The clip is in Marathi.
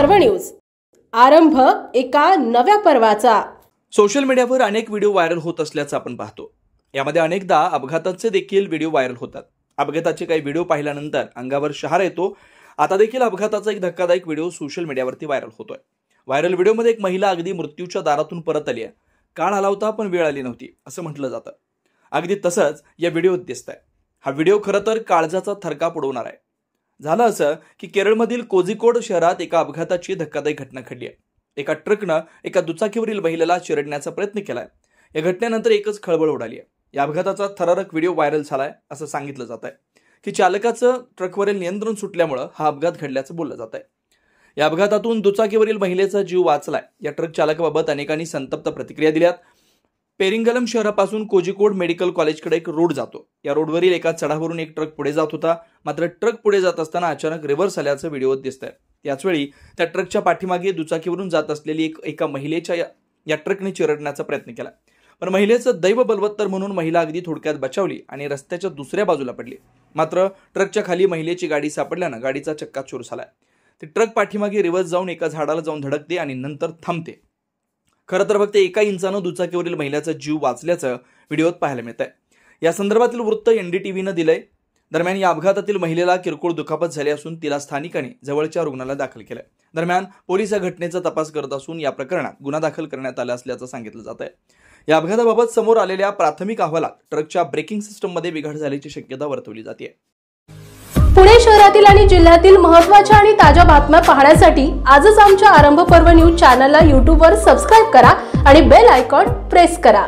पर्व न्यूज। आरंभ एका नव्या पर्वाचा। सोशल मीडियावर अनेक व्हिडिओ व्हायरल होत असल्याचं आपण पाहतो। यामध्ये अनेकदा अपघाताचे देखील व्हिडिओ व्हायरल होतात। अपघाताचे काही व्हिडिओ पाहिल्यानंतर अंगावर शहारा येतो। आता देखील अपघाताचा एक धक्कादायक व्हिडिओ सोशल मीडियावरती व्हायरल होतोय। व्हायरल व्हिडिओमध्ये एक महिला अगदी मृत्यूच्या दारातून परत आली आहे। काळ आला होता पण वेळ आली नव्हती असं म्हटलं जातं। अगदी तसंच या व्हिडिओत दिसतंय। हा व्हिडिओ खरं तर काळजाचा थरकाप उडवणार आहे। झालं असं की केरळमधील कोझिकोड शहरात एका अपघाताची धक्कादायक घटना घडली आहे। एका ट्रकनं एका दुचाकीवरील महिलेला चिरडण्याचा प्रयत्न केलाय। या घटनेनंतर एकच खळबळ उडाली आहे। या अपघाताचा थरारक व्हिडिओ व्हायरल झालाय असं सांगितलं जात आहे की चालकाचं ट्रकवरील नियंत्रण सुटल्यामुळे हा अपघात घडल्याचं बोललं जात आहे। या अपघातातून दुचाकीवरील महिलेचा जीव वाचलाय। या ट्रक चालकाबाबत अनेकांनी संतप्त प्रतिक्रिया दिल्यात। पेरिंगलम शहरापासून कोझिकोड मेडिकल कॉलेजकडे एक रोड जातो। या रोडवरील एका चढावरून एक ट्रक पुढे जात होता। मात्र ट्रक पुढे जात असताना अचानक रिव्हर्स आल्याचं व्हिडिओत दिसतंय। याचवेळी त्या ट्रकच्या पाठीमागे दुचाकीवरून जात असलेली एका महिलेच्या या ट्रकने चिरडण्याचा प्रयत्न केला। पण महिलेचं दैव बलवत्तर म्हणून महिला अगदी थोडक्यात बचावली आणि रस्त्याच्या दुसऱ्या बाजूला पडली। मात्र ट्रकच्या खाली महिलेची गाडी सापडल्यानं गाडीचा चक्काचूर झालाय। ती ट्रक पाठीमागे रिव्हर्स जाऊन एका झाडाला जाऊन धडकते आणि नंतर थांबते। खरं तर फक्त एका इंचानं दुचाकीवरील महिलेचा जीव वाचल्याचं व्हिडिओत पाहायला मिळतंय। या संदर्भातील वृत्त NDTVनं दिलंय। दरम्यान या अपघातातील महिलेला किरकोळ दुखापत झाली असून तिला स्थानिकांनी जवळच्या रुग्णालयात दाखल केलंय। दरम्यान पोलीस या घटनेचा तपास करत असून या प्रकरणात गुन्हा दाखल करण्यात आला असल्याचं सांगितलं जात आहे। या अपघाताबाबत समोर आलेल्या प्राथमिक अहवालात ट्रकच्या ब्रेकिंग सिस्टममध्ये बिघाड झाल्याची शक्यता वर्तवली जाते। पुणे शहरातील आणि जिल्ह्यातील महत्त्वाच्या आणि ताज्या बातम्या पाहण्यासाठी आजच आमच्या आरंभ पर्व न्यूज चॅनलला YouTube वर सबस्क्राइब करा आणि बेल आयकॉन प्रेस करा।